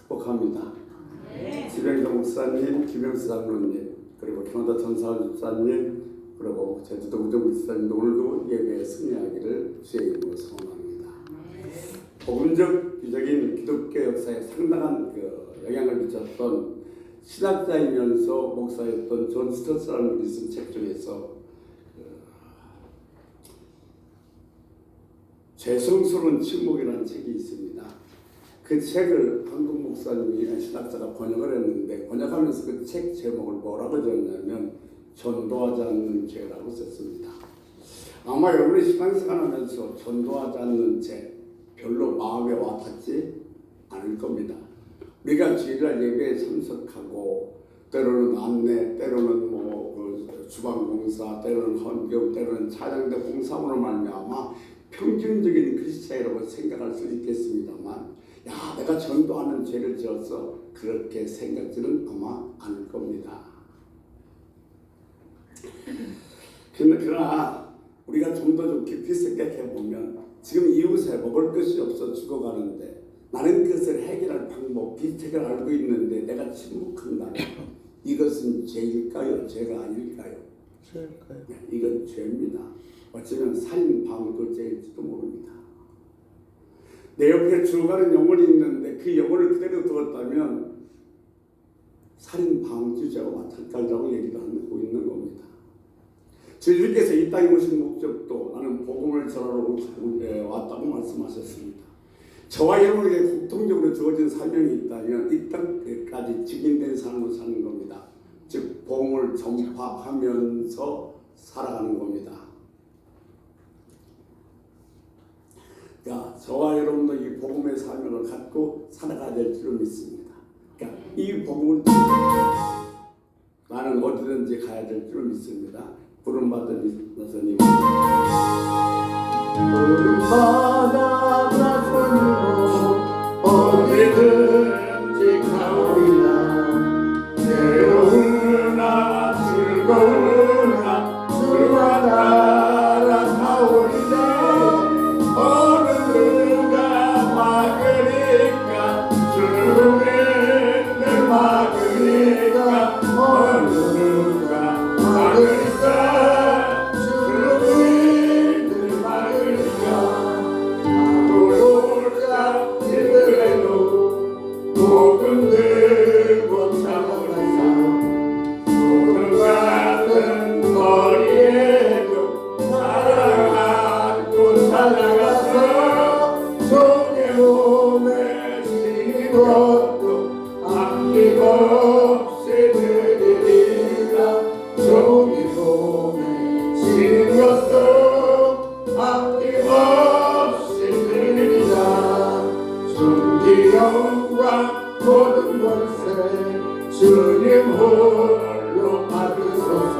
축복합니다. 지병정 목사님, 김영수 장로님, 그리고 캐나다 전사원 집사님, 그리고 제주도 우정 집사님도 오늘도 예배에 승리하기를 주의 이름으로 소원합니다. 복음적 비적인 기독교 역사에 상당한 영향을 미쳤던 신학자이면서 목사였던 존 스토츠라는 분이 쓴 책 중에서 죄성스러운 침묵이라는 책이 있습니다. 그 책을 한국 목사님이 신학자가 번역을 했는데 번역하면서 그 책 제목을 뭐라고 지었냐면 전도하지 않는 죄라고 썼습니다. 아마 여러분이 신앙생활 하면서 전도하지 않는 죄 별로 마음에 와닿지 않을 겁니다. 우리가 주일날 예배에 참석하고 때로는 안내, 때로는 주방공사, 때로는 헌금, 때로는 차량대 공사문을 말미암아 평균적인 크리스찬이라고 생각할 수 있겠습니다만 내가 전도하는 죄를 지어서 그렇게 생각지는 아마 않을 겁니다. 그러나 우리가 좀 더 깊이 생각해 보면 지금 이웃에 먹을 것이 없어 죽어가는데 나는 그것을 해결할 방법, 비책을 알고 있는데 내가 침묵한다면 이것은 죄일까요? 죄가 아닐까요? 죄일까요? 이건 죄입니다. 어쩌면 살인 방조죄일지도 모릅니다. 내 옆에 죽어가는 영혼이 있는데 그 영혼을 그대로 두었다면 살인 방조죄와 마찬가지라고 얘기도 하고 있는 겁니다. 주님께서 이 땅에 오신 목적도 나는 복음을 전하러 왔다고 말씀하셨습니다. 저와 여러분에게 공통적으로 주어진 사명이 있다면 이 땅까지 증인된 삶을 사는 겁니다. 즉 복음을 전파하면서 살아가는 겁니다. 저와 여러분도 이 복음의 사명을 갖고 살아가야 될 줄을 믿습니다. 이 복음을 나는 어디든지 가야 될 줄을 믿습니다. 부름받은 나선님, 부름받아 나선으로 어디든지 가오리라. 괴로우나 즐거우나 주와 따라 가오리라. 어느 누가 막으니까 주는 늘 막으니까 어느 누가 막으니까 주는 늘 막으니까 아무로가 힘들어도 복음 들고 참아가서 소름 같은 거리에도 사랑하고 살아가서 종의 몸에 지닌 것도 아낌없이 드리리라. 종의 몸에 지닌 것도 아낌없이 드리리라. 존귀 영광 모든 권세 주님 홀로 받으소서.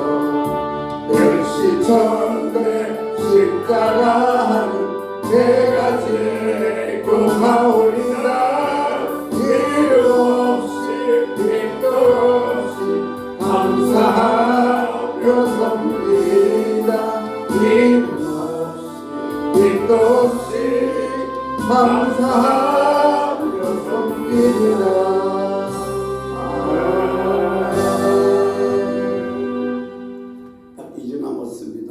멸시천대 십자가는 내가 지고 가오리라. 이름 없이 빛도 없이 감사하며 섬기리라. 이름 없이 빛도 없이 감사하며 섬기리라.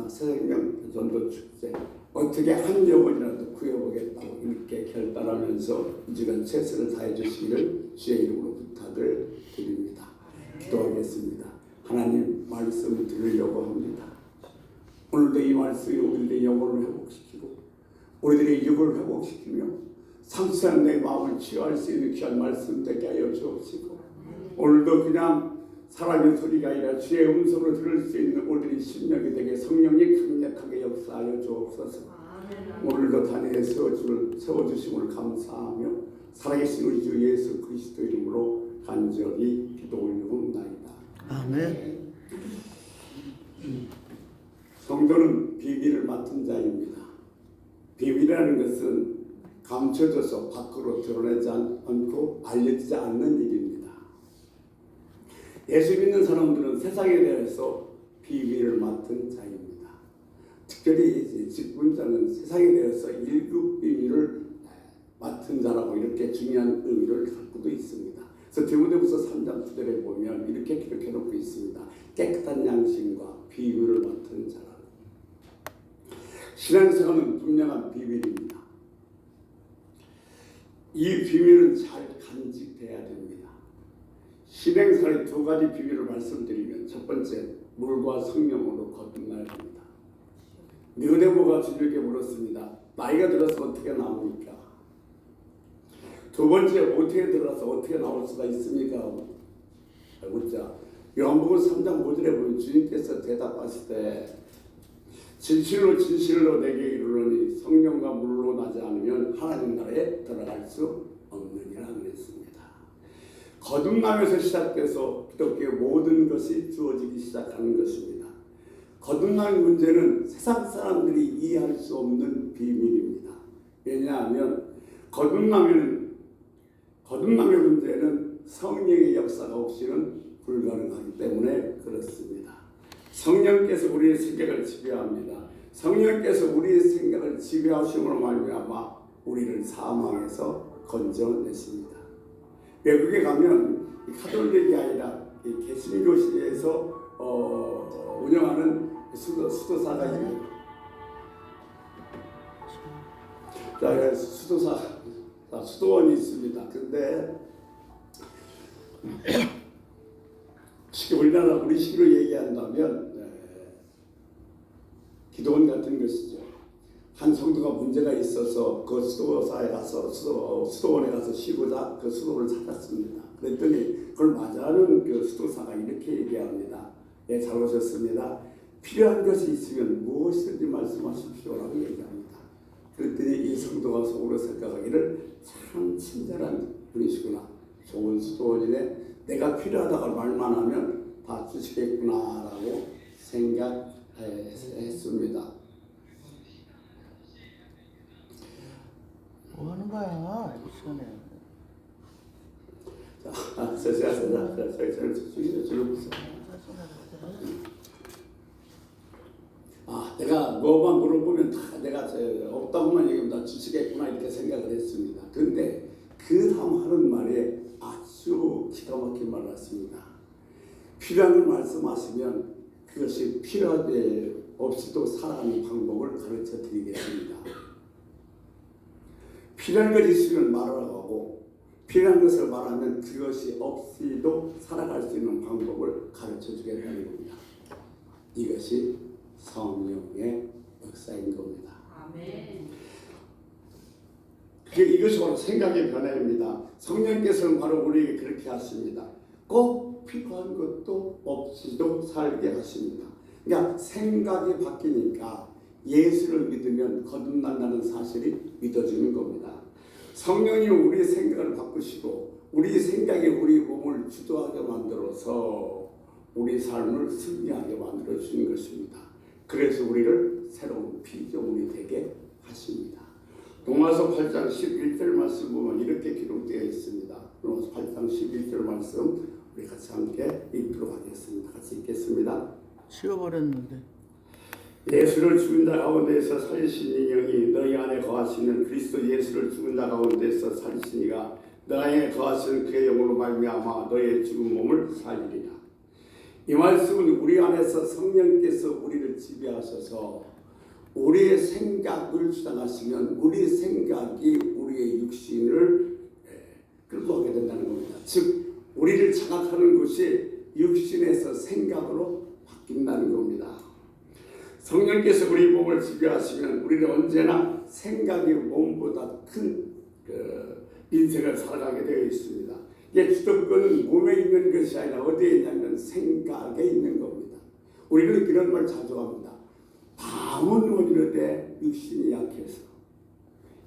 새생명 전도 축제 어떻게 한 영혼이라도 구해보겠다고 이렇게 결단하면서 이 시간 최선을 다해 주시기를 주의 이름으로 부탁을 드립니다. 기도하겠습니다. 하나님 말씀을 들으려고 합니다. 오늘도 이 말씀이 우리들의 영혼을 회복시키고 우리들의 육을 회복시키며 상처한 내 마음을 치유할 수 있는 귀한 말씀 되게 하여 주옵시고 오늘도 그냥 사람의 소리가 아니라 주의 음성으로 들을 수 있는 우리들의 심령이 되게 성령이 강력하게 역사하여 주옵소서. 오늘도 단위에 세워주심을 감사하며 살아계신 우리 주 예수 그리스도 이름으로 간절히 기도 올리옵나이다. 아멘. 성도는 비밀을 맡은 자입니다. 비밀이라는 것은 감춰져서 밖으로 드러내지 않고 알려지지 않는 일입니다. 예수 믿는 사람들은 세상에 대해서 비밀을 맡은 자입니다. 특별히 직분자는 세상에 대해서 1급 비밀을 맡은 자라고 이렇게 중요한 의미를 갖고도 있습니다. 디모데후서 3장 9절에 보면 이렇게 기록해 놓고 있습니다. 깨끗한 양심과 비밀을 맡은 자라. 신앙생활은 분명한 비밀입니다. 이 비밀은 잘 간직돼야 됩니다. 신앙생활의 두 가지 비밀을 말씀드리면, 첫 번째, 물과 성령으로 거듭나야 됩니다. 니고데모가 주님께 물었습니다. 나이가 들어서 어떻게 나옵니까? 두 번째, 어떻게 들어서 어떻게 나올 수가 있습니까? 묻자. 요한복음 3장 5절에 보면 주님께서 대답하실 때 진실로 진실로 내게 이르노니 성령과 물로 나지 않으면 하나님 나라에 들어갈 수 없느니라 그랬습니다. 거듭남에서 시작돼서 기독교의 모든 것이 주어지기 시작하는 것입니다. 거듭남의 문제는 세상 사람들이 이해할 수 없는 비밀입니다. 왜냐하면 거듭남의 문제는 성령의 역사가 없이는 불가능하기 때문에 그렇습니다. 성령께서 우리의 생각을 지배합니다. 성령께서 우리의 생각을 지배하심으로 말미암아 우리를 사망에서 건져내십니다. 외국에 가면 카톨릭이 아니라 개신교시에서 운영하는 수도사가 있는 수도원이 있습니다. 근데 우리나라 우리 식으로 얘기한다면 기도원 같은 것이죠. 한 성도가 문제가 있어서 그 수도사에 가서 수도원에 가서 쉬고자 그 수도를 찾았습니다. 그랬더니 그걸 맞이하는 그 수도사가 이렇게 얘기합니다. 예, 잘 오셨습니다. 필요한 것이 있으면 무엇이든지 말씀하십시오라고 얘기합니다. 그랬더니 이 성도가 속으로 생각하기를 참 친절한 분이시구나. 좋은 수도원이네. 내가 필요하다고 말만 하면 다 주시겠구나라고 생각했습니다. 뭐 하는 거야? 이 시간에. 내가 뭐만 물어보면 다 내가 없다고만 얘기하면 다 주시겠구나 이렇게 생각을 했습니다. 그런데 그 다음 하는 말에 아주 기가 막힌 말을 했습니다. 필요한 걸 말씀하시면 그것이 필요하되 없이도 살아가는 방법을 가르쳐 드리겠습니다. 필요한 것이 있으면 말하라고 하고 필요한 것을 말하면 그것이 없이도 살아갈 수 있는 방법을 가르쳐 주겠다는 겁니다. 이것이 성령의 역사인 겁니다. 아멘. 이것이 바로 생각의 변화입니다. 성령께서는 바로 우리에게 그렇게 하십니다. 꼭 필요한 것도 없이도 살게 하십니다. 그러니까 생각이 바뀌니까 예수를 믿으면 거듭난다는 사실이 믿어지는 겁니다. 성령이 우리의 생각을 바꾸시고 우리 생각이 우리 몸을 주도하게 만들어서 우리 삶을 승리하게 만들어 주시는 것입니다. 그래서 우리를 새로운 피조물이 되게 하십니다. 로마서 8장 11절 말씀 보면 이렇게 기록되어 있습니다. 로마서 8장 11절 말씀 우리 같이 함께 읽도록 하겠습니다. 같이 읽겠습니다. 치워버렸는데. 예수를 죽은 자 가운데서 살리신 영이 너희 안에 거하시는 그리스도 예수를 죽은 자 가운데서 살리시니가 너희 안에 거하시는 그의 영으로 말미암아 너희의 죽은 몸을 살리리라. 이 말씀은 우리 안에서 성령께서 우리를 지배하셔서 우리의 생각을 주장하시면 우리 생각이 우리의 육신을 끌고 가게 된다는 겁니다. 즉 우리를 장악하는 것이 육신에서 생각으로 바뀐다는 겁니다. 성령께서 우리 몸을 지배하시면 우리는 언제나 생각이 몸보다 큰 인생을 살아가게 되어 있습니다. 이게 주도권은 몸에 있는 것이 아니라 어디에 있냐면 생각에 있는 겁니다. 우리는 이런 말 자주 합니다. 밤은 어디로되 육신이 약해서.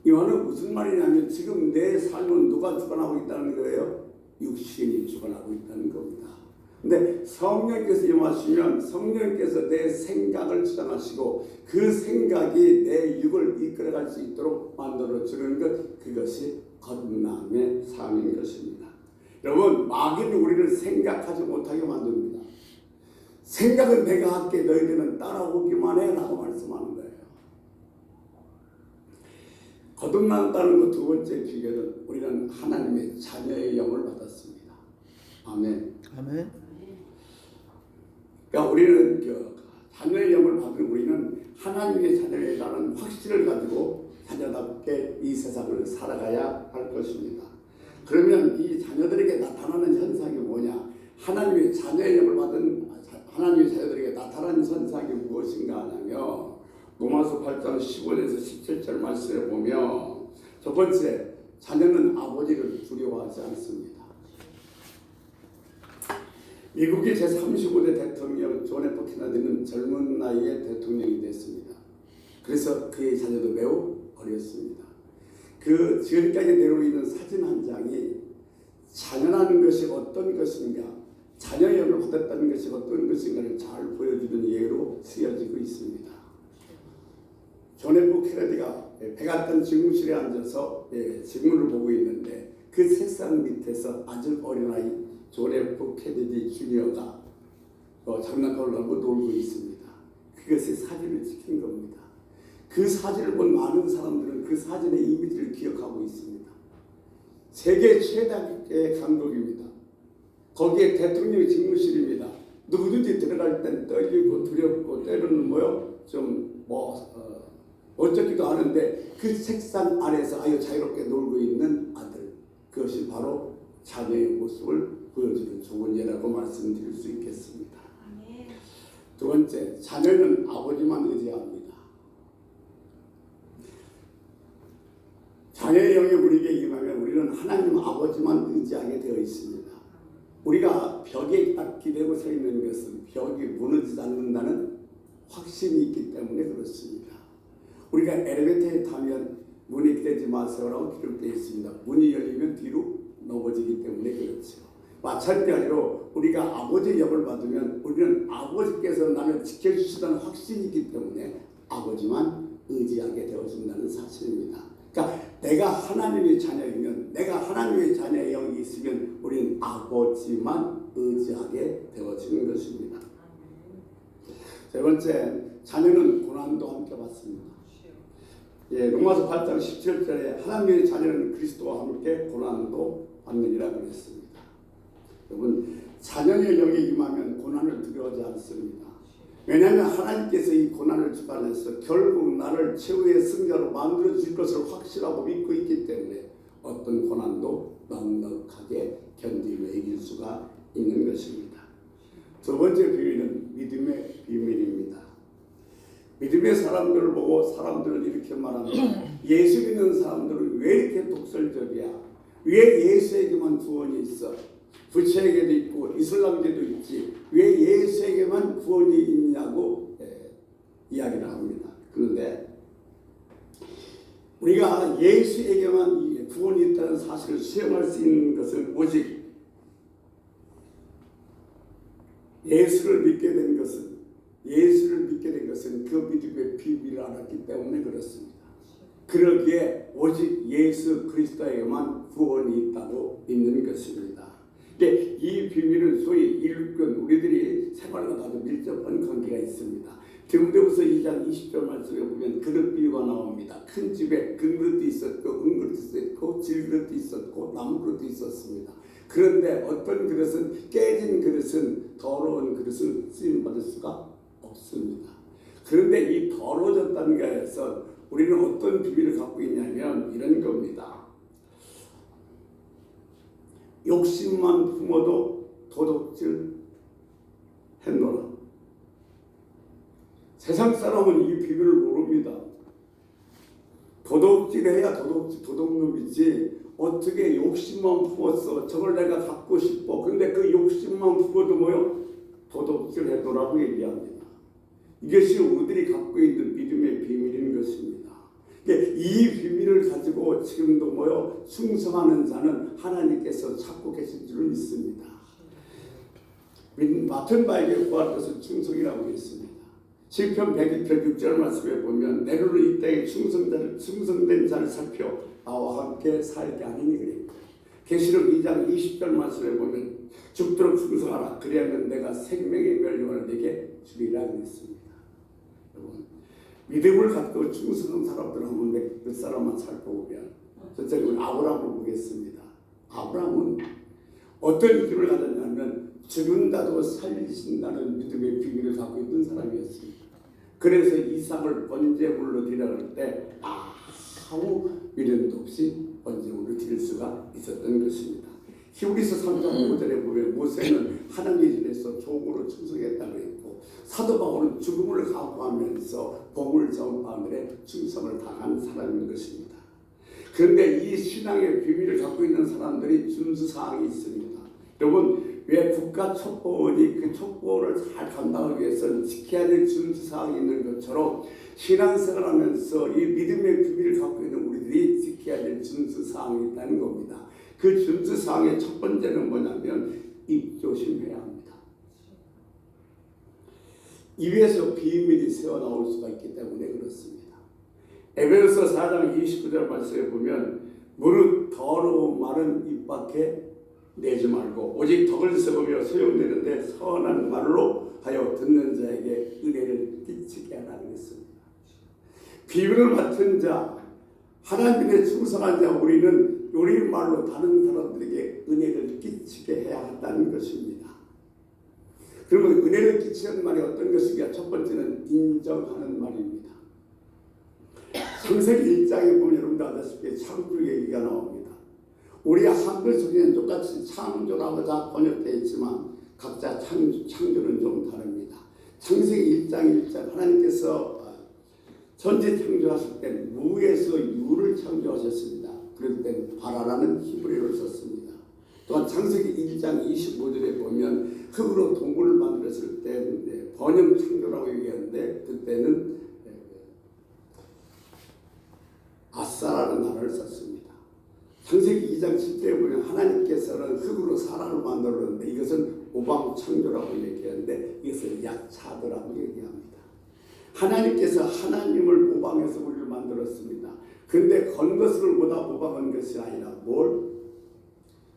이 말은 무슨 말이냐면 지금 내 삶은 누가 주관하고 있다는 거예요? 육신이 주관하고 있다는 겁니다. 근데 성령께서 임하시면 성령께서 내 생각을 주장하시고 그 생각이 내 육을 이끌어갈 수 있도록 만들어주는 것, 그것이 거듭남의 삶인 것입니다. 여러분, 마귀는 우리를 생각하지 못하게 만듭니다. 생각은 내가 할게, 너희들은 따라오기만 해 라고 말씀하는 거예요. 거듭난다는 것 두 번째 비결은 우리는 하나님의 자녀의 영을 받았습니다. 아멘. 아멘. 그러니까 우리는 자녀의 영을 받은 우리는 하나님의 자녀라는 확신을 가지고 자녀답게 이 세상을 살아가야 할 것입니다. 그러면 이 자녀들에게 나타나는 현상이 뭐냐? 하나님의 자녀의 영을 받은 하나님의 자녀들에게 나타나는 현상이 무엇인가 하냐면 로마서 8장 15절에서 17절 말씀을 보면 첫 번째, 자녀는 아버지를 두려워하지 않습니다. 미국의 제35대 대통령 존 F 케네디는 젊은 나이에 대통령이 됐습니다. 그래서 그의 자녀도 매우 어렸습니다. 그 지금까지 내려오고 있는 사진 한 장이 자녀라는 것이 어떤 것인가, 자녀의 영을 받았다는 것이 어떤 것인가를 잘 보여주는 예로 쓰여지고 있습니다. 존 F 케네디가 백악관 직무실에 앉아서 직무를 보고 있는데 그 책상 밑에서 아주 어린아이 존 F 케네디 주니어가 장난감을 갖고 놀고 있습니다. 그것이 사진을 찍힌 겁니다. 그 사진을 본 많은 사람들은 그 사진의 이미지를 기억하고 있습니다. 세계 최다의 강국입니다. 거기에 대통령 직무실입니다. 누구든지 들어갈 땐 떨리고 두렵고 때로는 어쩌기도 하는데 그 책상 아래서 아주 자유롭게 놀고 있는 아들, 그것이 바로 자녀의 모습을 보여주는 좋은 예라고 말씀드릴 수 있겠습니다. 두 번째, 자녀는 아버지만 의지합니다. 자녀의 영이 우리에게 임하면 우리는 하나님 아버지만 의지하게 되어 있습니다. 우리가 벽에 딱 기대고 서 있는 것은 벽이 무너지지 않는다는 확신이 있기 때문에 그렇습니다. 우리가 엘리베이터에 타면 문이 기대지 마세요라고 기록되어 있습니다. 문이 열리면 뒤로 넘어지기 때문에 그렇죠. 마찬가지로 우리가 아버지의 영을 받으면 우리는 아버지께서 나를 지켜주시다는 확신이 있기 때문에 아버지만 의지하게 되어진다는 사실입니다. 그러니까 내가 하나님의 자녀이면, 내가 하나님의 자녀의 영이 있으면 우리는 아버지만 의지하게 되어지는 것입니다. 세 번째, 자녀는 고난도 함께 받습니다. 로마서 8장 17절에 하나님의 자녀는 그리스도와 함께 고난도 받느니라 그랬습니다. 여러분, 자녀의 영이 임하면 고난을 두려워하지 않습니다. 왜냐하면 하나님께서 이 고난을 주관해서 결국 나를 최후의 승자로 만들어 주실 것을 확실하고 믿고 있기 때문에 어떤 고난도 넉넉하게 견디며 이길 수가 있는 것입니다. 두 번째 비밀은 믿음의 비밀입니다. 믿음의 사람들을 보고 사람들은 이렇게 말합니다. 예수 믿는 사람들은 왜 이렇게 독설적이야? 왜 예수에게만 구원이 있어? 부처에게도 있고 이슬람계도 있지 왜 예수에게만 구원이 있냐고 이야기를 합니다. 그런데 우리가 예수에게만 구원이 있다는 사실을 수용할 수 있는 것은 오직 예수를 믿게 된 것은 그 믿음의 비밀을 알았기 때문에 그렇습니다. 그러기에 오직 예수 그리스도에게만 구원이 있다고 믿는 것입니다. 이 비밀은 소위 일꾼 우리들이 생활과 아주 밀접한 관계가 있습니다. 디모데후서 2장 20절 말씀에 보면 그릇 비유가 나옵니다. 큰 집에 금그릇도 있었고 은그릇도 있었고 질그릇도 있었고 나무그릇도 있었습니다. 그런데 어떤 그릇은 깨진 그릇은 더러운 그릇은 쓰임받을 수가 없습니다. 그런데 이 더러워졌다는 것에서 우리는 어떤 비밀을 갖고 있냐면 이런 겁니다. 욕심만 품어도 도둑질 했노라. 세상 사람은 이 비밀을 모릅니다. 도둑질해야 도둑놈이지 어떻게 욕심만 품었어. 저걸 내가 갖고 싶어. 근데 그 욕심만 품어도 도둑질 했노라고 얘기합니다. 이것이 우리들이 갖고 있는 믿음의 비밀인 것입니다. 이 비밀을 가지고 지금도 충성하는 자는 하나님께서 찾고 계신 줄을 믿습니다. 맡은 바에게 구할 것은 충성이라고 했습니다. 시편 102편 6절 말씀에 보면 내 눈은 이 땅에 충성된 자를 살펴 나와 함께 살게 하니니 그랬고 계시록 2장 20절 말씀에 보면 죽도록 충성하라 그리하면 내가 생명의 멸류관을 내게 주리라 그랬습니다. 여러분, 믿음을 갖고 충성한 사람들 한번 몇 사람만 살펴보면 첫째 우리 아브라함을 보겠습니다. 아브라함은 어떤 기를 가졌냐면 죽은다도 살리신다는 믿음의 비밀을 갖고 있는 사람이었습니다. 그래서 이삭을 번제물로 드리라 할 때 아무 미련도 없이 번제물로 드릴 수가 있었던 것입니다. 히브리서 3장 5절에 보면 모세는 하나님의 전에서 종으로 충성했다고 했고 사도 바울은 죽음을 각오하면서 복음을 전파하는데 충성을 다한 사람인 것입니다. 그런데 이 신앙의 비밀을 갖고 있는 사람들이 준수사항이 있습니다. 여러분, 왜 국가 첩보원이 그 첩보원을 잘 감당하기 위해서는 지켜야 될 준수사항이 있는 것처럼 신앙생활을 하면서 이 믿음의 비밀을 갖고 있는 우리들이 지켜야 될 준수사항이 있다는 겁니다. 그 준수사항의 첫 번째는 뭐냐면 입조심해야 합니다. 입에서 비밀이 새어나올 수가 있기 때문에 그렇습니다. 에베소서 4장 29절 말씀에 보면 무릇 더러운 말은 입 밖에 내지 말고 오직 덕을 썩으며 소용되는데 선한 말로 하여 듣는 자에게 은혜를 끼치게 하라고 했습니다. 비밀을 맡은 자, 하나님의 충성한 자 우리는 우리 말로 다른 사람들에게 은혜를 끼치게 해야 한다는 것입니다. 그러면 은혜를 끼치는 말이 어떤 것이냐? 첫 번째는 인정하는 말입니다. 창세기 1장에 보면 여러분들 아다시피 창조 얘기가 나옵니다. 우리 한글 속에는 똑같이 창조라고 다 번역되어 있지만 각자 창조는 좀 다릅니다. 창세기 1장 1장 하나님께서 전지 창조하실 때 무에서 유를 창조하셨습니다. 그럴 때 바라라는 히브리어를 썼습니다. 또한 창세기 1장 25절에 보면 흙으로 동물을 만들었을 때 번영 창조라고 얘기하는데 그때는 아사라는 단어를 썼습니다. 창세기 2장 10절에 보면 하나님께서는 흙으로 사람을 만들었는데 이것은 오방 창조라고 얘기하는데 이것은 약차드라고 얘기합니다. 하나님께서 하나님을 모방해서 우리를 만들었습니다. 그런데 건 것을 보다 모방한 것이 아니라 뭘?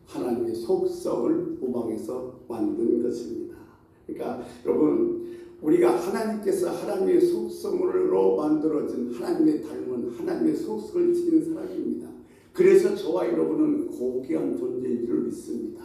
하나님의 속성을 모방해서 만든 것입니다. 그러니까 여러분 우리가 하나님께서 하나님의 속성으로 만들어진 하나님의 닮은 하나님의 속성을 지닌 사람입니다. 그래서 저와 여러분은 고귀한 존재인 줄 믿습니다.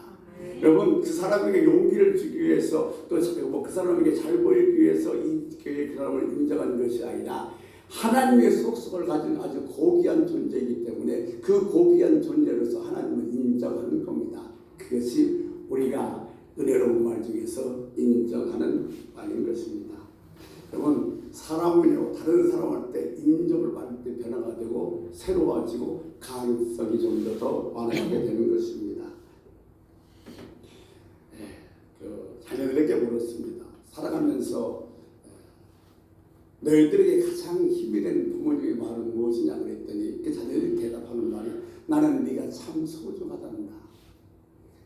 여러분 그 사람에게 용기를 주기 위해서 또 그 사람에게 잘 보이기 위해서 그 사람을 인정하는 것이 아니라 하나님의 속성을 가진 아주 고귀한 존재이기 때문에 그 고귀한 존재로서 하나님을 인정하는 겁니다. 그것이 우리가 은혜로운 말 중에서 인정하는 말인 것입니다. 여러분 사람은요 다른 사람한테 인정을 받을 때 변화가 되고 새로워지고 가능성이 좀 더 많아지게 되는 것입니다. 자녀들에게 물었습니다. 살아가면서 너희들에게 가장 힘이 되는 부모님의 말은 무엇이냐 그랬더니 그 자녀들이 대답하는 말이 나는 네가 참 소중하단다.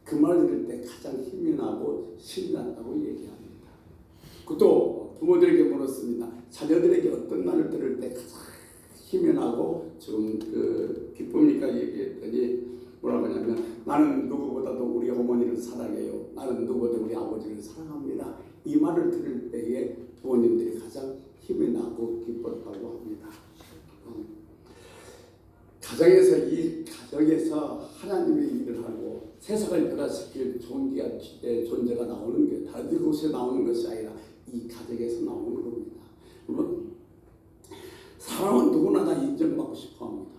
그 말 들을 때 가장 힘이 나고 신난다고 얘기합니다. 또 부모들에게 물었습니다. 자녀들에게 어떤 말을 들을 때 가장 힘이 나고 좀 기쁩니까 얘기했더니 뭐라고 하냐면 나는 누구보다도 우리 어머니를 사랑해요. 나는 누구보다 우리 아버지를 사랑합니다. 이 말을 들을 때에 부모님들이 가장 힘이 나고 기뻤다고 합니다. 가정에서 하나님의 일을 하고 세상을 변화시킬 존재가 나오는 게 다른 곳에 나오는 것이 아니라 이 가정에서 나오는 겁니다. 여러분 사람은 누구나 다 인정받고 싶어합니다.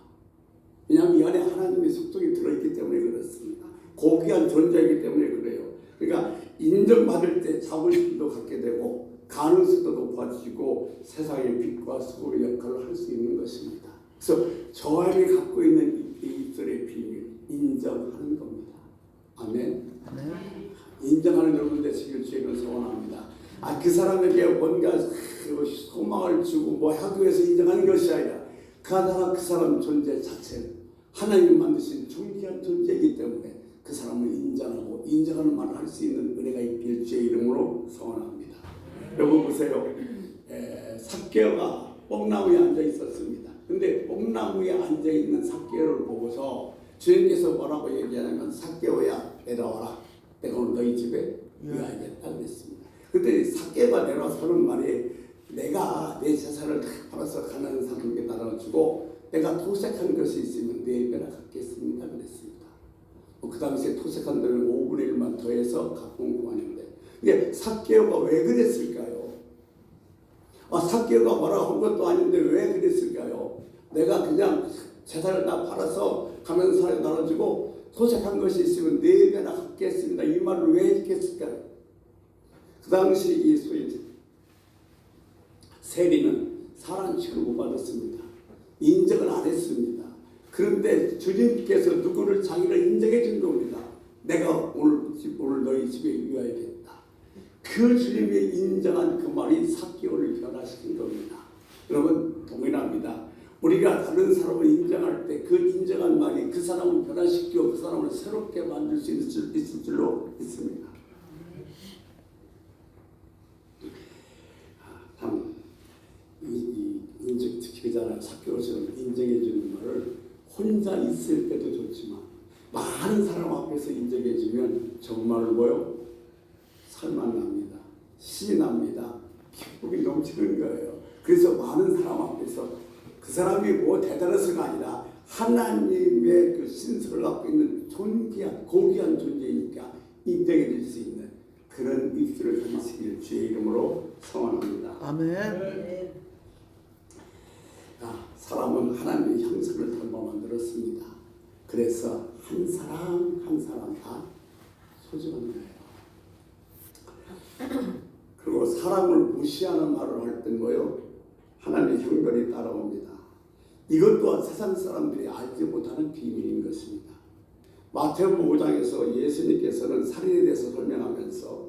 왜냐하면 이 안에 하나님의 속성이 들어있기 때문에 그렇습니다. 고귀한 존재이기 때문에 그래요. 그러니까 인정받을 때 자부심도 갖게 되고 가능성도 높아지고 세상의 빛과 소금의 역할을 할 수 있는 것입니다. 그래서 저에게 갖고 있는 이 입술의 비밀 인정하는 겁니다. 아멘. 인정하는 여러분 되시길 주님을 소원합니다. 그 사람에게 뭔가 소망을 주고 뭐 하기 위해서 인정하는 것이 아니라 그 사람 존재 자체는 하나님 만드신 존귀한 존재이기 때문에 그 사람을 인정하고 인정하는 말을 할 수 있는 은혜가 있길 주의 이름으로 소원합니다. 여러분 보세요. 삭개오가 뽕나무에 앉아 있었습니다. 근데 뽕나무에 앉아 있는 삭개오를 보고서 주님께서 뭐라고 얘기하냐면 삭개오야 내려와라. 내가 오늘 너희 집에 위하겠다 그랬습니다. 그때 삭개오가 내려와서 하는 말이 내가 내 재산을 다 팔아서 가난한 사람에게 나눠주고 내가 토색한 것이 있으면 네 배나 갖겠습니다 그랬습니다. 그 당시에 토색한 돈은 5분의 1 더해서 갚은 구하는데 이게 삭개오가 왜 그랬을까요? 삭개오가 뭐라고 한 것도 아닌데 왜 그랬을까요? 내가 그냥 재산을 다 팔아서 가면서 살에 나눠주고 소색한 것이 있으면 4배나 갚겠습니다. 이 말을 왜 했을까요? 그 당시 이 소위 세리는 사람 취급을 못 받았습니다. 인정을 안 했습니다. 그런데 주님께서 누구를 자기를 인정해 준 겁니다. 내가 오늘 너희 집에 유하야겠다. 그 주님이 인정한 그 말이 삭개오를 변화시킨 겁니다. 여러분 동일합니다. 우리가 다른 사람을 인정할 때 그 인정한 말이 그 사람을 변화시키고 그 사람을 새롭게 만들 수 있을 줄로 믿습니다. 참 특히 삭개오처럼 인정해 주는 말을 혼자 있을 때도 좋지만 많은 사람 앞에서 인정해 주면 정말로 뭐요? 살만 납니다. 신이 납니다. 기쁨이 넘치는 거예요. 그래서 많은 사람 앞에서 그 사람이 뭐 대단해서가 아니라 하나님의 그 신석을 갖고 있는 존귀한 고귀한 존재이니까 인정해 줄 수 있는 그런 입술을 가지시길 주의 이름으로 소원합니다. 아멘. 사람은 하나님의 형상을 닮아 만들었습니다. 그래서 한 사람 한 사람 다 소중한 거예요. 그리고 사람을 무시하는 말을 할 땐 뭐요? 하나님의 형벌이 따라옵니다. 이것 또한 세상 사람들이 알지 못하는 비밀인 것입니다. 마태복음 5장에서 예수님께서는 살인에 대해서 설명하면서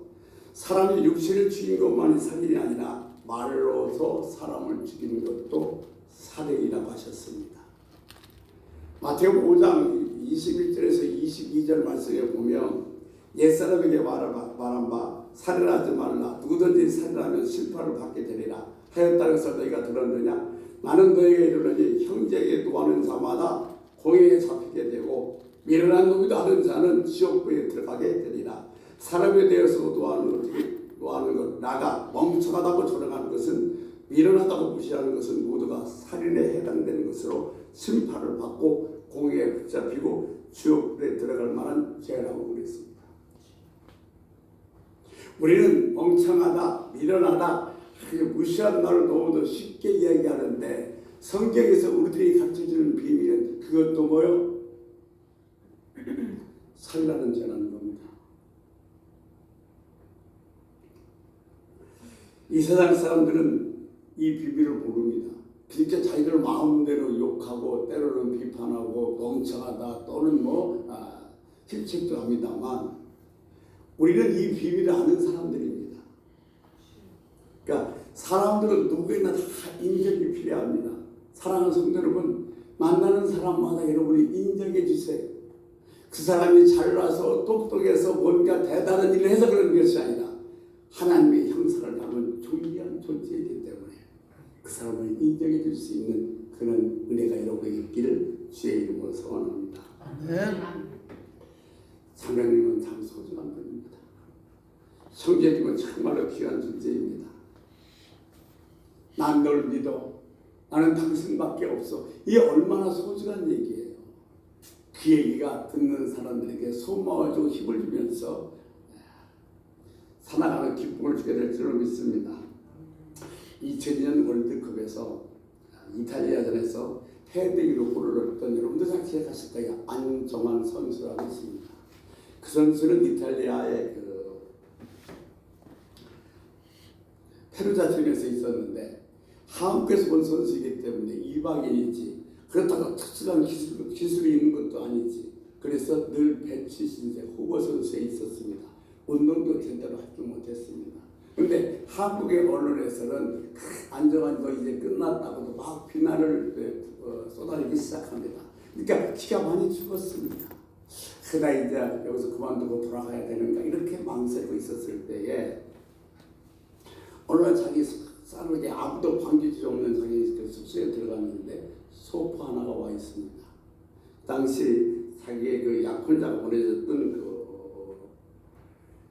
사람이 육신을 죽인 것만이 살인이 아니라 말로서 사람을 죽이는 것도 살인이라고 하셨습니다. 마태복음 5장 21절에서 22절 말씀에 보면 옛사람에게 말한 바 살인하지 말라. 누구든지 살인하면 심판을 받게 되리라 하였다는 것을 너희가 들었느냐? 나는 너희에게 이르노니 형제에게 노하는 자마다 공회에 잡히게 되고 미련한 놈이다 하는 자는 지옥불에 들어가게 되리라. 사람에 대해서 노하는 것 나가 멍청하다고 조롱하는 것은 미련하다고 무시하는 것은 모두가 살인에 해당되는 것으로 심판을 받고 공회에 붙잡히고 지옥불에 들어갈 만한 죄라고 그랬습니다. 우리는 멍청하다, 미련하다, 무시하는 말을 너무도 쉽게 이야기하는데 성경에서 우리들이 가르쳐주는 비밀은 그것도 뭐요? 살라는 죄라는 겁니다. 이 세상 사람들은 이 비밀을 모릅니다. 그러니까 자기들 마음대로 욕하고 때로는 비판하고 멍청하다 또는 실책도 합니다만 우리는 이 비밀을 아는 사람들입니다. 그러니까 사람들은 누구에나 다 인정이 필요합니다. 사랑하는 성도 여러분, 만나는 사람마다 여러분이 인정해 주세요. 그 사람이 잘나서 똑똑해서 뭔가 대단한 일을 해서 그런 것이 아니라 하나님의 형상을 담은 존귀한 존재이기 때문에 그 사람을 인정해 줄 수 있는 그런 은혜가 여러분에게 있기를 주의 이름으로 소원합니다. 장로님은 참 소중한 분입니다. 형제님은 정말로 귀한 존재입니다. 난 널 믿어. 나는 당신밖에 없어. 이게 얼마나 소중한 얘기예요. 그 얘기가 듣는 사람들에게 소망을 힘을 주면서 살아가는 기쁨을 주게 될 줄로 믿습니다. 2002년 월드컵에서 이탈리아전에서 헤딩으로 골을 넣었던 여러분들 잘 기억하실 거예요. 안정환 선수라고 있습니다. 그 선수는 이탈리아의 페루자 팀에서 있었는데 한국에서 온 선수이기 때문에 이방인이지 그렇다고 특수한 기술이 있는 것도 아니지. 그래서 늘 벤치 신세 후보 선수에 있었습니다. 운동도 제대로 하지 못했습니다. 그런데 한국의 언론에서는 안정환 너 이제 끝났다고도 막 비난을 쏟아내기 시작합니다. 그러니까 기가 많이 죽었습니다. 그다 이제 여기서 그만두고 돌아가야 되는가 이렇게 망설이고 있었을 때에 어느 자기 싸늘하게 아무도 반기지 없는 자기 숙소에 들어갔는데 소파 하나가 와 있습니다. 당시 자기의 그 약혼자가 보내줬던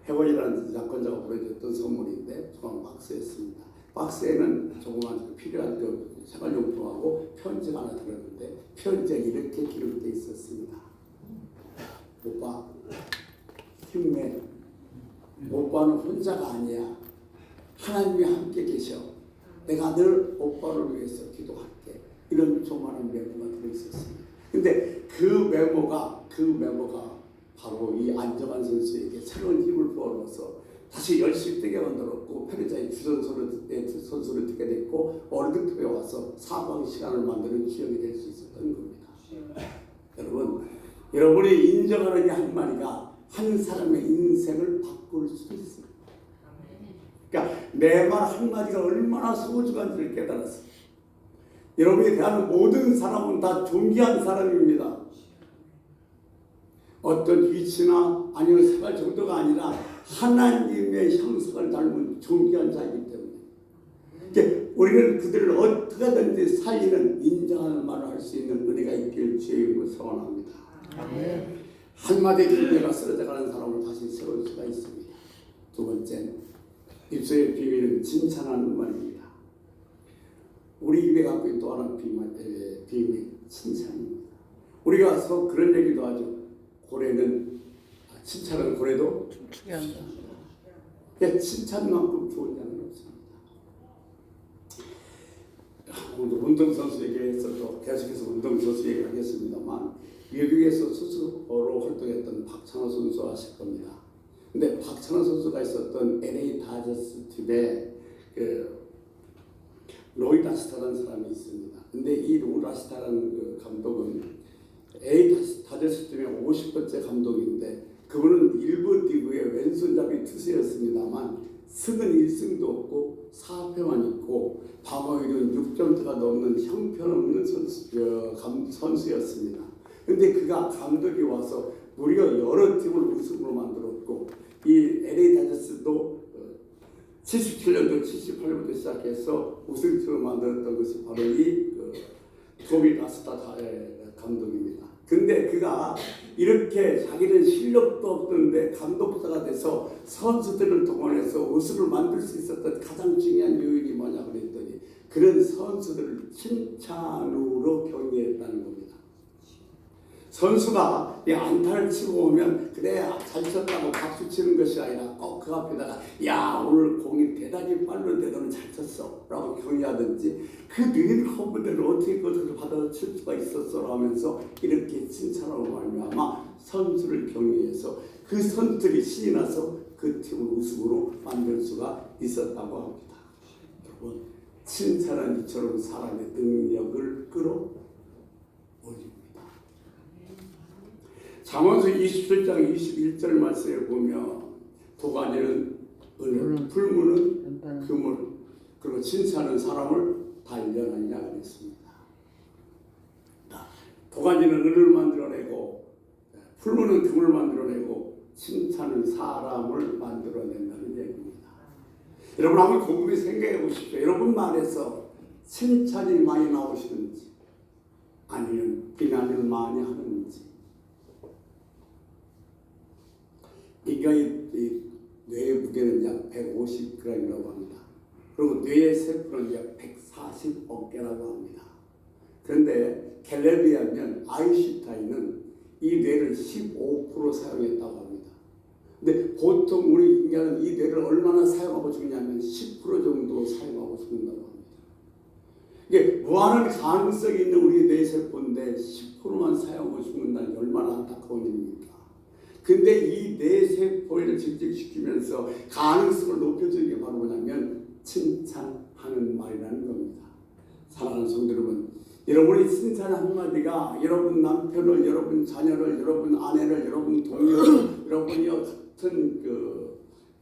회원이라는 약혼자가 보내줬던 선물인데 조그만 박스였습니다. 박스에는 조그만 필요한 생활용품하고 편지가 하나 들었는데 편지에 이렇게 기록되어 있었습니다. 오빠 힘내 오빠는 혼자가 아니야. 하나님이 함께 계셔. 내가 늘 오빠를 위해서 기도할게. 이런 조만한 메모가 들어있었습니다. 근데 그 메모가 바로 이 안정환 선수에게 새로운 힘을 부어넣어서 다시 열심히 뛰게 만들었고, 페르자의 주전 선수를 뛰게 됐고, 월드컵에 와서 4강 시간을 만드는 기억이 될 수 있었던 겁니다. 여러분이 인정하는 이 한마디가 한 사람의 인생을 바꿀 수 있습니다. 그러니까 내 말 한마디가 얼마나 소중한지를 깨달았어요. 여러분이 대하는 모든 사람은 다 존귀한 사람입니다. 어떤 위치나 아니면 생활 정도가 아니라 하나님의 형상을 닮은 존귀한 자이기 때문에, 그러니까 우리는 그들을 어떻게든지 살리는, 인정하는 말을 할 수 있는 은혜가 있길 주의 이름으로 소원합니다. 한마디 기회가 쓰러져가는 사람을 다시 세울 수가 있습니다. 두 번째, 입술의 비밀은 칭찬하는 말입니다. 우리 입에 갖고 있는 또 하나의 비밀, 칭찬입니다. 우리가 서 그런 얘기도 하죠. 칭찬은 고래도 춤추게 한다. 그러니까 칭찬만큼 좋은 자는 없습니다. 오늘 운동선수 얘기해서 계속해서 운동선수 얘기하겠습니다만, 미국에서 스스로 활동했던 박찬호 선수 아실 겁니다. 근데 박찬호 선수가 있었던 LA 다저스 팀에 로이 라시타라는 사람이 있습니다. 근데 이 로이 라시타라는 감독은 LA 다저스 팀의 50번째 감독인데, 그분은 일부 리그의 왼손잡이 투수였습니다만 승은 1승도 없고 4패만 있고 방어율은 6점대가 넘는 형편없는 선수였습니다. 근데 그가 감독이 와서 무려 여러 팀을 우승으로 만들었고, 이 LA 다저스도 77년도 78년부터 시작해서 우승팀을 만들었던 것이 바로 이 토비 라스타 감독입니다. 근데 그가 이렇게 자기는 실력도 없던데 감독자가 돼서 선수들을 동원해서 우승을 만들 수 있었던 가장 중요한 요인이 뭐냐 그랬더니, 그런 선수들을 칭찬으로 격려했다는 겁니다. 선수가 이 안타를 치고 오면 그래 잘 쳤다고 박수 치는 것이 아니라 꼭 그 앞에다가 야 오늘 공이 대단히 빠른데 너는 잘 쳤어 라고 격려하든지, 그 느린 커브들을 어떻게 그것을 받아칠 수가 있었어 하면서 이렇게 칭찬하고 말미암아 선수를 격려해서 그 선수들이 신이 나서 그 팀을 우승으로 만들 수가 있었다고 합니다. 여러분, 칭찬은 이처럼 사람의 능력을 끌어올립니다. 잠언서 27장 21절 말씀에 보면 도가니는 은을, 풀무는 금을, 그리고 칭찬은 사람을 단련하느냐 그랬습니다. 도가니는 은을 만들어내고, 풀무는 금을 만들어내고, 칭찬은 사람을 만들어낸다는 얘기입니다. 여러분 한번 곰곰이 생각해 보십시오. 여러분 말에서 칭찬이 많이 나오시는지 아니면 비난을 많이 하는지. 인간의 뇌의 무게는 약 150g이라고 합니다. 그리고 뇌의 세포는 약 140억 개라고 합니다. 그런데 갤럽에 의하면 아인슈타인은 이 뇌를 15% 사용했다고 합니다. 근데 보통 우리 인간은 이 뇌를 얼마나 사용하고 죽냐면 10% 정도 사용하고 죽는다고 합니다. 이게 무한한 가능성이 있는 우리 뇌 세포인데 10%만 사용하고 죽는다는 게 얼마나 안타까운 일입니까? 근데 이 뇌세포를 증식시키면서 가능성을 높여주는 게 바로 뭐냐면 칭찬하는 말이라는 겁니다. 사랑하는 성도 여러분, 여러분이 칭찬 한마디가 여러분 남편을, 여러분 자녀를, 여러분 아내를, 여러분 동료를, 여러분이 같은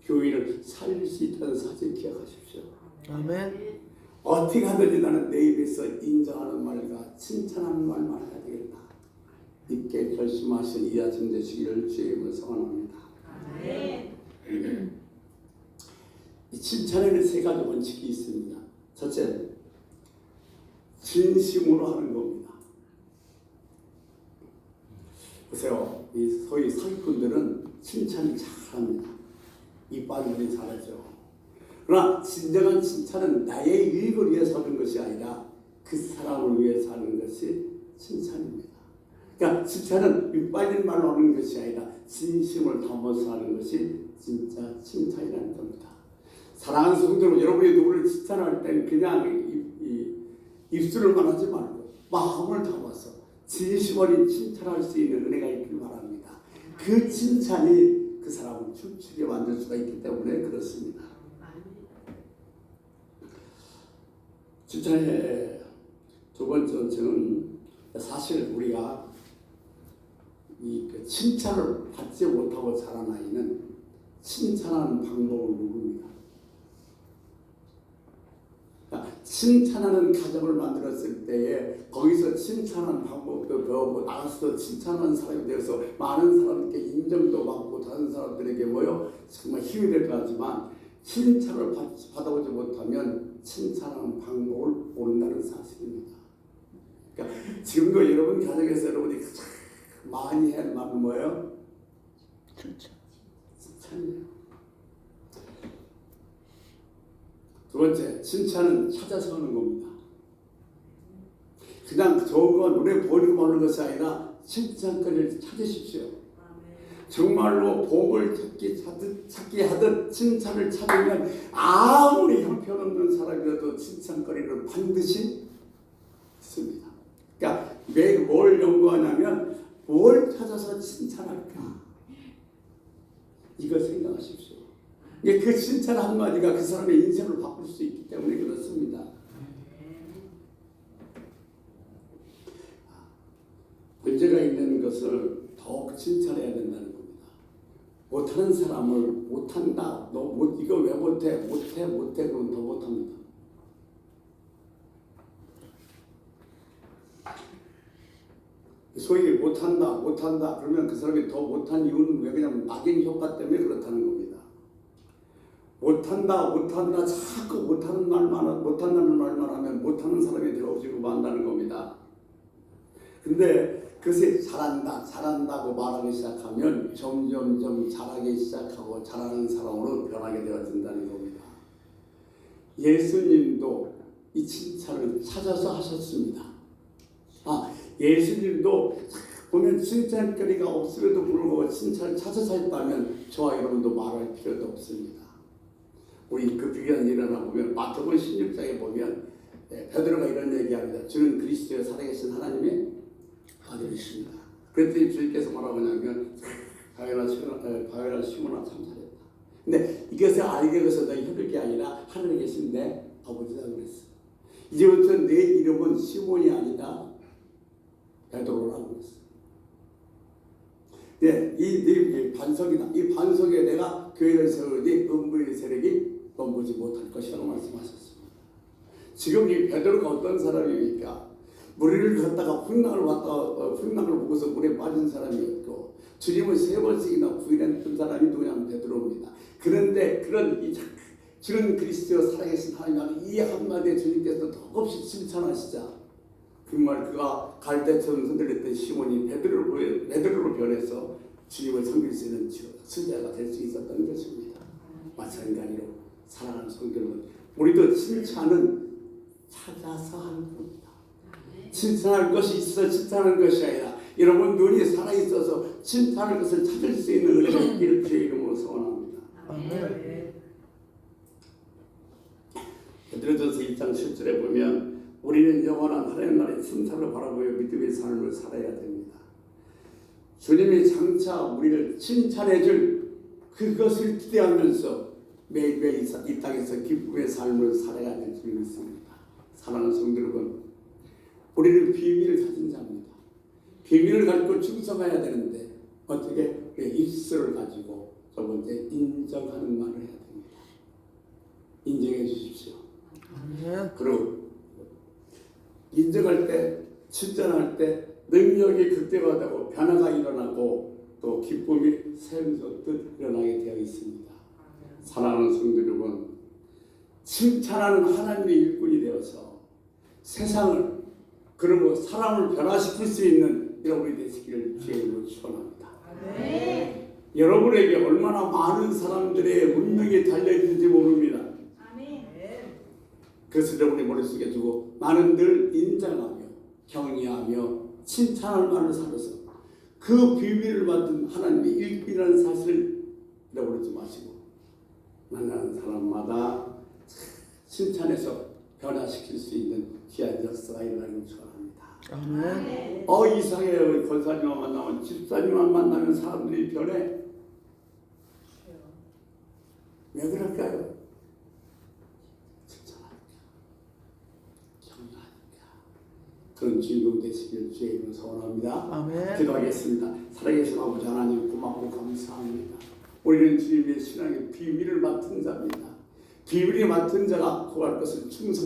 교회를 살릴 수 있다는 사실 기억하십시오. 아멘. 어떻게 하든지 나는 내 입에서 인정하는 말과 칭찬하는 말만 해야 되겠다. 있게 결심하신 이 아침 되시기를 주의 이름으로 소원합니다. 이 칭찬에는 세 가지 원칙이 있습니다. 첫째, 진심으로 하는 겁니다. 보세요, 이 소위 사기꾼들은 칭찬을 잘합니다. 이빨들이 잘하죠. 그러나 진정한 칭찬은 나의 이익을 위해서 하는 것이 아니라 그 사람을 위해서 하는 것이 칭찬입니다. 그러니까 그러니까 칭찬은 빨리 말로 하는 것이 아니라 진심을 담아서 하는 것이 진짜 칭찬이라는 겁니다. 사랑하는 성도들, 여러분이 누구를 칭찬할 땐 그냥 입술을만 하지 말고 마음을 담아서 진심 어린 칭찬할 수 있는 은혜가 있길 바랍니다. 그 칭찬이 그 사람을 춤추게 만들 수가 있기 때문에 그렇습니다. 칭찬의 두 번째 원칙은 사실 우리가 이 칭찬을 받지 못하고 자란 아이는 칭찬하는 방법을 모릅니다. 그러니까 칭찬하는 가정을 만들었을 때에 거기서 칭찬하는 방법도 배우고 나가서 칭찬하는 사람이 되어서 많은 사람들께 인정도 받고 다른 사람들에게 정말 힘이 될 것 같지만 칭찬을 받아보지 못하면 칭찬하는 방법을 모른다는 사실입니다. 그러니까 지금도 여러분 가정에서 여러분이 가장 많이 할 말은 뭐예요? 칭찬이에요. 두 번째, 칭찬은 찾아서 하는 겁니다. 그냥 좋은 거 눈에 보이고 하는 것이 아니라 칭찬거리를 찾으십시오. 정말로 복을 찾기 하듯 칭찬을 찾으면 아무리 형편없는 사람이라도 칭찬거리를 반드시 있습니다. 그러니까 매일 뭘 연구하냐면 뭘 찾아서 칭찬할까? 이거 생각하십시오. 그 칭찬 한마디가 그 사람의 인생을 바꿀 수 있기 때문에 그렇습니다. 문제가 있는 것을 더욱 칭찬해야 된다는 겁니다. 못하는 사람을 못한다, 너 이거 왜 못해 그러면 더 못합니다. 소위 못한다 그러면 그 사람이 더 못한 이유는 왜 그냥 낙인 효과 때문에 그렇다는 겁니다. 못한다 자꾸 못한다는 말만 하면 못하는 사람이 되어지고 만다는 겁니다. 근데 그것이 잘한다고 말하기 시작하면 점점 잘하기 시작하고 잘하는 사람으로 변하게 되어진다는 겁니다. 예수님도 이 칭찬을 찾아서 하셨습니다. 예수님도 보면 칭찬거리가 없음에도 불구하고 칭찬을 찾아서 했다면 저와 여러분도 말할 필요도 없습니다. 우리 그 비교한 일어나 보면 마태복음 16장에 보면 베드로가 이런 얘기합니다. 주는 그리스도의 살아계신 하나님의 아들이십니다. 그랬더니 주님께서 뭐라고 하냐면 가요나 시모나 참 잘했다. 근데 이것을 알게 해서 너희 해줄 게 아니라 하늘에 계신 내 아버지라고 그랬어. 이제부터 내 이름은 시몬이 아니라 베드로라고 했어. 이 반석이다. 이 반석에 내가 교회를 세우니 음부의 세력이 넘보지 못할 것이라고 말씀하셨습니다. 지금 이 베드로가 어떤 사람입니까? 물을 걷다가 풍랑을 보고서 물에 빠진 사람이었고 주님을 3번씩이나 부인했던 사람이 누구냐면 베드로입니다. 그런데 주는 그리스도 살아계신 하나님 이 한마디에 주님께서 더없이 칭찬하시자 정말 그가 갈대처럼 흔들렸던 시몬이 베드로로 변해서 주님을 섬길 수 있는 순자가 될 수 있었던 것입니다. 마찬가지로 사랑하는 성도 여러분, 우리도 칭찬은 찾아서 하는 겁니다. 칭찬할 것이 있어서 칭찬하는 것이 아니라 여러분 눈이 살아있어서 칭찬할 것을 찾을 수 있는 은혜가 있기를 주의 이름으로 소원합니다. 베드로전서 2장 7절에 보면 우리는 영원한 하나님 나라의 승사를 바라보며 믿음의 삶을 살아야 됩니다. 주님이 장차 우리를 칭찬해줄 그것을 기대하면서 매일매일 이 땅에서 기쁨의 삶을 살아야 될 줄 믿습니다. 사랑하는 성도 여러분, 우리는 비밀을 가진 자입니다. 비밀을 가지고 충성해야 되는데 어떻게 입술을 가지고 첫 번째 인정하는 말을 해야 됩니다. 인정해 주십시오. 그리고 인정할 때, 칭찬할 때 능력이 극대화되고 변화가 일어나고 또 기쁨이 샘솟듯 일어나게 되어 있습니다. 사랑하는 성도 여러분, 칭찬하는 하나님의 일꾼이 되어서 세상을 그리고 사람을 변화시킬 수 있는 여러분이 되시기를 주의 이름으로 축원합니다. 여러분에게 얼마나 많은 사람들의 운명이 달려있는지 모릅니다. 그래서 여러분의 머릿속에 두고 나는 늘 인정하며 격려하며 칭찬할 말을 살아서 그 비밀을 받은 하나님의 일꾼이라는 사실을 잃어버리지 마시고 만나는 사람마다 칭찬해서 변화시킬 수 있는 귀한 역사가 일어나기를 축원합니다. 아멘. 이상해요. 우리 권사님만 만나면 집사님만 만나면 사람들이 변해. 왜 그럴까요? 칭찬하니까, 격려하니까. 그런 주인공 되시길 주의 이름으로 소원합니다. 아멘. 기도하겠습니다. 살아계신 아버지 하나님 고맙고 감사합니다. 우리는 주님의 신앙의 비밀을 맡은 자입니다. 비밀이 맡은 자가 구할 것은 충성이다.